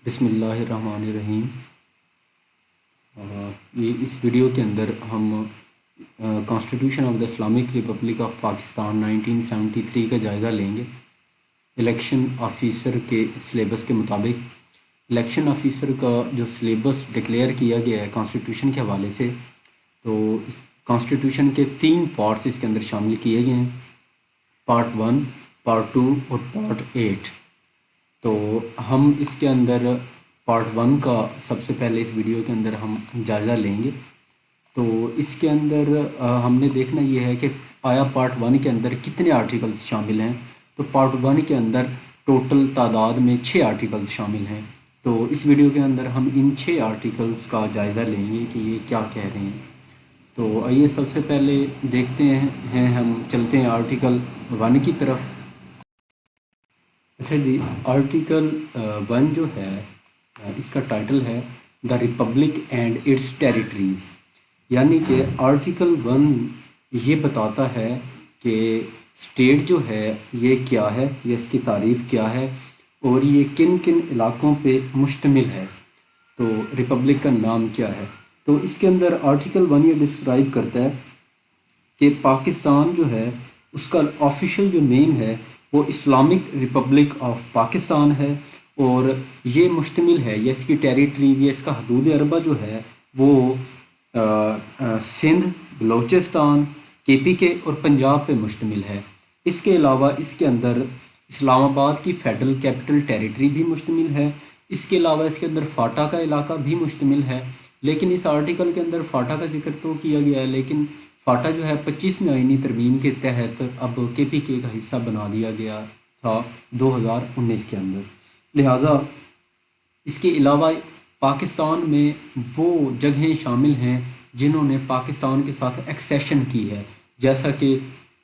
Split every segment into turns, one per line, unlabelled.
बिस्मिल्लाहिर्रहमानिर्रहीम। ये इस वीडियो के अंदर हम constitution of the Islamic Republic of Pakistan 1973 का जायज़ा लेंगे। इलेक्शन ऑफिसर के सिलेबस के मुताबिक इलेक्शन ऑफिसर का जो सिलेबस डिक्लेयर किया गया है कॉन्स्टिट्यूशन के हवाले से, तो कॉन्स्टिट्यूशन के 3 पार्ट्स इसके अंदर शामिल किए गए हैं, पार्ट 1, पार्ट 2 और पार्ट 8। तो हम इसके अंदर पार्ट 1 का सबसे पहले इस वीडियो के अंदर हम जायज़ा लेंगे। तो इसके अंदर हमने देखना ये है कि आया पार्ट 1 के अंदर कितने आर्टिकल्स शामिल हैं। तो पार्ट 1 के अंदर टोटल तादाद में 6 आर्टिकल्स शामिल हैं। तो इस वीडियो के अंदर हम इन 6 आर्टिकल्स का जायज़ा लेंगे कि ये क्या कह रहे हैं। तो आइए सबसे पहले देखते हैं हम चलते हैं आर्टिकल 1 की तरफ। अच्छा जी, आर्टिकल 1 जो है इसका टाइटल है the Republic and it's territories, यानी कि आर्टिकल 1 ये बताता है कि स्टेट जो है ये क्या है, ये इसकी तारीफ़ क्या है और ये किन किन इलाक़ों पे मुश्तमिल है, तो रिपब्लिक का नाम क्या है। तो इसके अंदर आर्टिकल 1 ये डिस्क्राइब करता है कि पाकिस्तान जो है उसका ऑफिशियल जो नेम है वो इस्लामिक रिपब्लिक ऑफ पाकिस्तान है और ये मुश्तमिल है, ये इसकी टेरिटरी, ये इसका हदूद अरबा जो है वो सिंध, बलोचिस्तान, KPK और पंजाब पे मुश्तमिल है। इसके अलावा इसके अंदर इस्लामाबाद की फेडरल कैपिटल टेरिटरी भी मुश्तमिल है। इसके अलावा इसके अंदर फाटा का इलाका भी मुश्तमिल है। लेकिन इस आर्टिकल के अंदर फाटा का जिक्र तो किया गया है, लेकिन फाटा जो है 25वीं आईनी तरमीम के तहत अब KPK का हिस्सा बना दिया गया था 2019 के अंदर। लिहाजा इसके अलावा पाकिस्तान में वो जगहें शामिल हैं जिन्होंने पाकिस्तान के साथ एक्सेशन की है, जैसा कि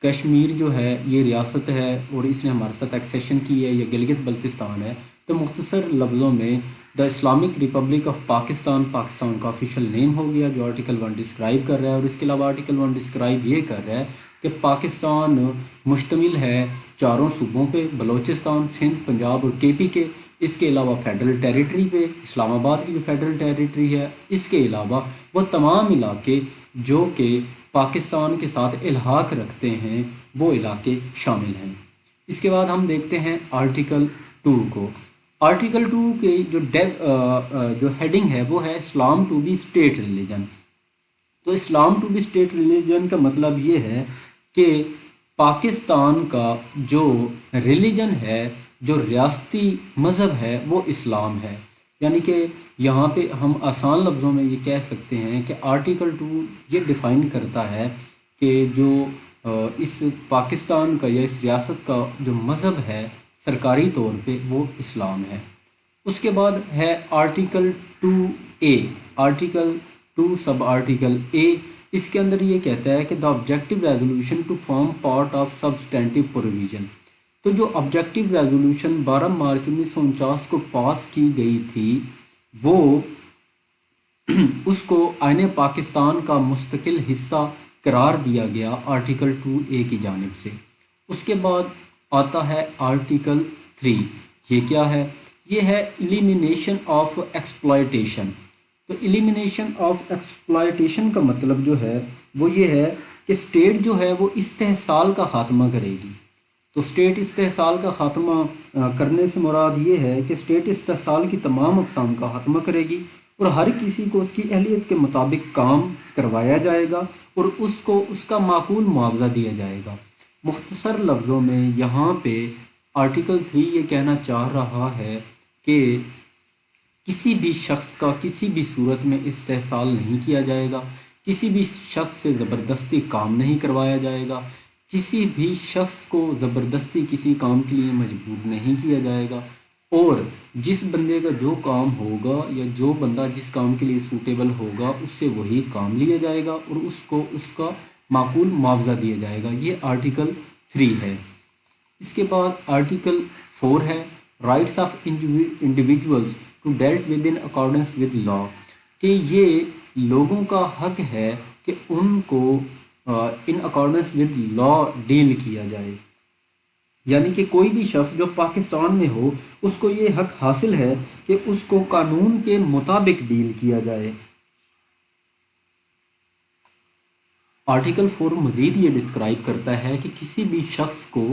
कश्मीर जो है ये रियासत है और इसने हमारे साथ एक्सेशन की है, ये गिलगित बल्तिस्तान है। तो मुख्तसर लफ्ज़ों में the Islamic Republic of Pakistan Pakistan का ऑफिशियल नेम हो गया जो आर्टिकल 1 डिस्क्राइब कर रहा है। और इसके अलावा आर्टिकल 1 डिस्क्राइब ये कर रहा है कि पाकिस्तान मुश्तमिल है 4 सूबों पे, बलोचिस्तान, सिंध, पंजाब और KPK। इसके अलावा फेडरल टेरिटरी पे इस्लामाबाद की जो फेडरल टेरिटरी है, इसके अलावा वो तमाम इलाके जो कि पाकिस्तान के साथ इल्हाक रखते हैं वो इलाके शामिल हैं। इसके बाद हम देखते हैं आर्टिकल 2 को। आर्टिकल 2 के जो हेडिंग है वो है इस्लाम टू बी स्टेट रिलीजन। तो इस्लाम टू बी स्टेट रिलीजन का मतलब ये है कि पाकिस्तान का जो रिलीजन है, जो रियासती मज़हब है वो इस्लाम है। यानी कि यहाँ पे हम आसान लफ्ज़ों में ये कह सकते हैं कि आर्टिकल 2 ये डिफ़ाइन करता है कि जो इस पाकिस्तान का या इस रियासत का जो मज़हब है सरकारी तौर पे वो इस्लाम है। उसके बाद है article 2A, article 2 sub article A। इसके अंदर ये कहता है कि the objective resolution to form part of substantive provision. तो जो ऑब्जेक्टिव रेजोल्यूशन 12 मार्च 1949 को पास की गई थी वो उसको आईन पाकिस्तान का मुस्तकिल हिस्सा करार दिया गया आर्टिकल 2A की जानिब से। उसके बाद आता है आर्टिकल 3। ये क्या है? ये है एलिमिनेशन ऑफ एक्सप्लॉयटेशन। तो एलिमिनेशन ऑफ एक्सप्लॉयटेशन का मतलब जो है वो ये है कि स्टेट जो है वो इस्तेहसाल का ख़ात्मा करेगी। तो स्टेट इस्तेहसाल का ख़ात्मा करने से मुराद ये है कि स्टेट इस्तेहसाल की तमाम अक़साम का ख़ात्मा करेगी और हर किसी को उसकी अहलियत के मुताबिक काम करवाया जाएगा और उसको उसका माकूल मुआवजा दिया जाएगा। मुख्तसर लफ्ज़ों में यहाँ पे आर्टिकल 3 ये कहना चाह रहा है कि किसी भी शख्स का किसी भी सूरत में इस्तेहसाल नहीं किया जाएगा, किसी भी शख्स से ज़बरदस्ती काम नहीं करवाया जाएगा, किसी भी शख्स को ज़बरदस्ती किसी काम के लिए मजबूर नहीं किया जाएगा और जिस बंदे का जो काम होगा या जो बंदा जिस काम के लिए सूटेबल होगा उससे वही काम लिया जाएगा और उसको उसका माकूल मुआवजा दिया जाएगा। ये आर्टिकल 3 है। इसके बाद आर्टिकल 4 है rights of individuals to dealt with in accordance with law, कि ये लोगों का हक है कि उनको in accordance with law deal किया जाए। یعنی کہ کوئی بھی شخص جو پاکستان میں ہو اس کو یہ حق حاصل ہے کہ اس کو قانون کے مطابق ڈیل کیا جائے۔ آرٹیکل 4 مزید یہ ڈسکرائب کرتا ہے کہ کسی بھی شخص کو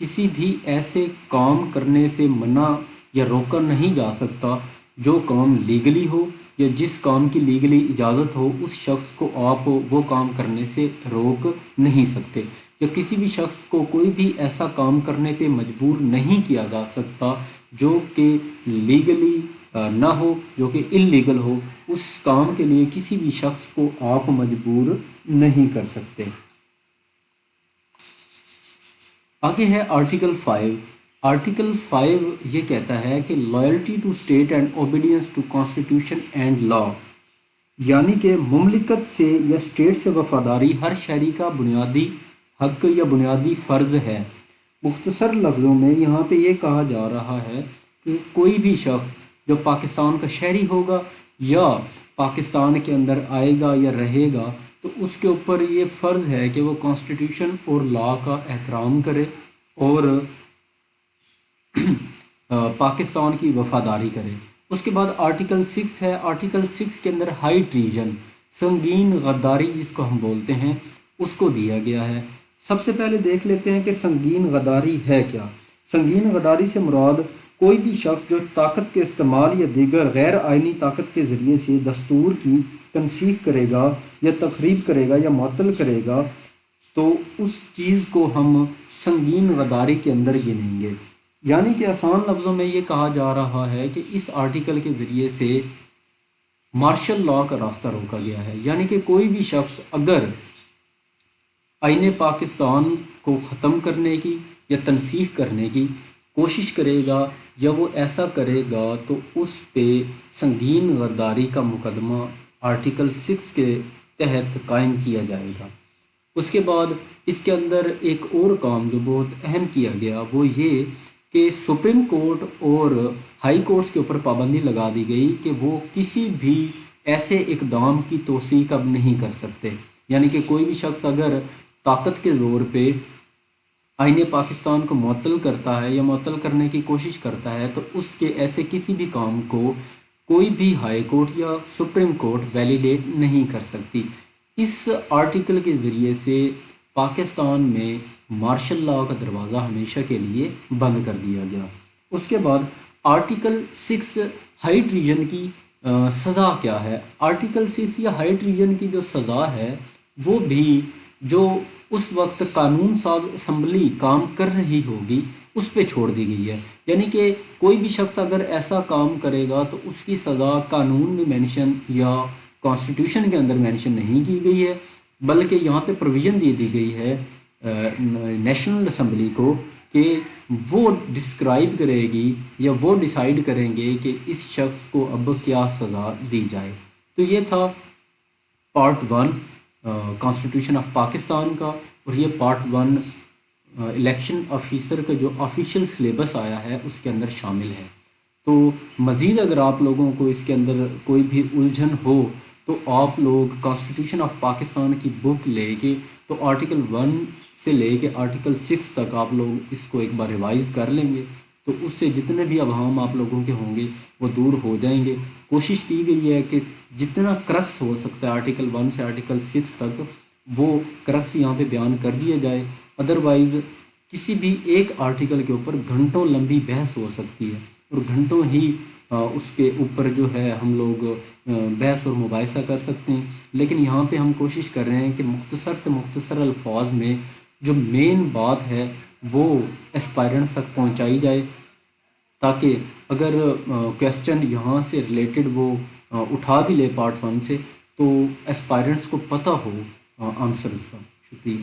کسی بھی ایسے کام کرنے سے منع یا روکا نہیں جا سکتا جو کام لیگلی ہو، یا جس کام کی لیگلی اجازت ہو اس شخص کو آپ وہ کام کرنے سے روک نہیں سکتے، یا کسی بھی شخص کو کوئی بھی ایسا کام کرنے پہ مجبور نہیں کیا جا سکتا جو کہ لیگلی نہ ہو، جو کہ اللیگل ہو۔ اس کام کے لیے کسی بھی شخص کو آپ مجبور نہیں کر سکتے۔ آگے ہے آرٹیکل 5۔ آرٹیکل 5 یہ کہتا ہے کہ loyalty to state and obedience to constitution and law, یعنی کہ مملکت سے یا اسٹیٹ سے وفاداری ہر شہری کا بنیادی حق یا بنیادی فرض ہے۔ مختصر لفظوں میں یہاں پہ یہ کہا جا رہا ہے کہ کوئی بھی شخص جو پاکستان کا شہری ہوگا یا پاکستان کے اندر آئے گا یا رہے گا تو اس کے اوپر یہ فرض ہے کہ وہ کانسٹیٹیوشن اور لا کا احترام کرے اور پاکستان کی وفاداری کرے۔ اس کے بعد آرٹیکل 6 ہے۔ آرٹیکل 6 کے اندر ہائی ٹریژن، سنگین غداری جس کو ہم بولتے ہیں، اس کو دیا گیا ہے۔ سب سے پہلے دیکھ لیتے ہیں کہ سنگین غداری ہے کیا۔ سنگین غداری سے مراد کوئی بھی شخص جو طاقت کے استعمال یا دیگر غیر آئینی طاقت کے ذریعے سے دستور کی تنسیخ کرے گا یا تخریب کرے گا یا معطل کرے گا تو اس چیز کو ہم سنگین غداری کے اندر گنیں گے۔ یعنی کہ آسان لفظوں میں یہ کہا جا رہا ہے کہ اس آرٹیکل کے ذریعے سے مارشل لا کا راستہ روکا گیا ہے، یعنی کہ کوئی بھی شخص اگر آئین پاکستان کو ختم کرنے کی یا تنسیخ کرنے کی کوشش کرے گا یا وہ ایسا کرے گا تو اس پہ سنگین غداری کا مقدمہ آرٹیکل 6 کے تحت قائم کیا جائے گا۔ اس کے بعد اس کے اندر ایک اور کام جو بہت اہم کیا گیا وہ یہ کہ سپریم کورٹ اور ہائی کورٹس کے اوپر پابندی لگا دی گئی کہ وہ کسی بھی ایسے اقدام کی توثیق اب نہیں کر سکتے، یعنی کہ کوئی بھی شخص اگر طاقت کے زور پہ آئین پاکستان کو معطل کرتا ہے یا معطل کرنے کی کوشش کرتا ہے تو اس کے ایسے کسی بھی کام کو کوئی بھی ہائی کورٹ یا سپریم کورٹ ویلیڈیٹ نہیں کر سکتی۔ اس آرٹیکل کے ذریعے سے پاکستان میں مارشل لا کا دروازہ ہمیشہ کے لیے بند کر دیا گیا۔ اس کے بعد آرٹیکل 6 ہائی ٹریژن کی سزا کیا ہے۔ آرٹیکل 6 یا ہائی ٹریژن کی جو سزا ہے وہ بھی جو اس وقت قانون ساز اسمبلی کام کر رہی ہوگی اس پہ چھوڑ دی گئی ہے، یعنی کہ کوئی بھی شخص اگر ایسا کام کرے گا تو اس کی سزا قانون میں مینشن یا کانسٹیٹیوشن کے اندر مینشن نہیں کی گئی ہے، بلکہ یہاں پہ پروویژن دی گئی ہے نیشنل اسمبلی کو کہ وہ ڈسکرائب کرے گی یا وہ ڈیسائیڈ کریں گے کہ اس شخص کو اب کیا سزا دی جائے۔ تو یہ تھا پارٹ 1 کانسٹیٹیوشن آف پاکستان کا، اور یہ پارٹ 1 الیکشن آفیسر کا جو آفیشیل سلیبس آیا ہے اس کے اندر شامل ہے۔ تو مزید اگر آپ لوگوں کو اس کے اندر کوئی بھی الجھن ہو تو آپ لوگ کانسٹیٹیوشن آف پاکستان کی بک لے کے تو آرٹیکل 1 سے لے کے آرٹیکل 6 تک آپ لوگ اس کو ایک بار ریوائز کر لیں گے تو اس سے جتنے بھی ابہام آپ لوگوں کے ہوں گے وہ دور ہو جائیں گے۔ کوشش کی گئی ہے کہ جتنا کرکس ہو سکتا ہے آرٹیکل 1 سے آرٹیکل 6 تک وہ کرکس یہاں پہ بیان کر دیا جائے، ادروائز کسی بھی ایک آرٹیکل کے اوپر گھنٹوں لمبی بحث ہو سکتی ہے اور گھنٹوں ہی اس کے اوپر جو ہے ہم لوگ بحث اور مباحثہ کر سکتے ہیں، لیکن یہاں پہ ہم کوشش کر رہے ہیں کہ مختصر سے مختصر الفاظ میں جو مین بات ہے وہ اسپائرنٹس تک پہنچائی جائے، تاکہ اگر کویسچن یہاں سے ریلیٹڈ وہ اٹھا بھی لے پارٹ 1 سے تو اسپائرنٹس کو پتہ ہو آنسرز کا۔ شکریہ۔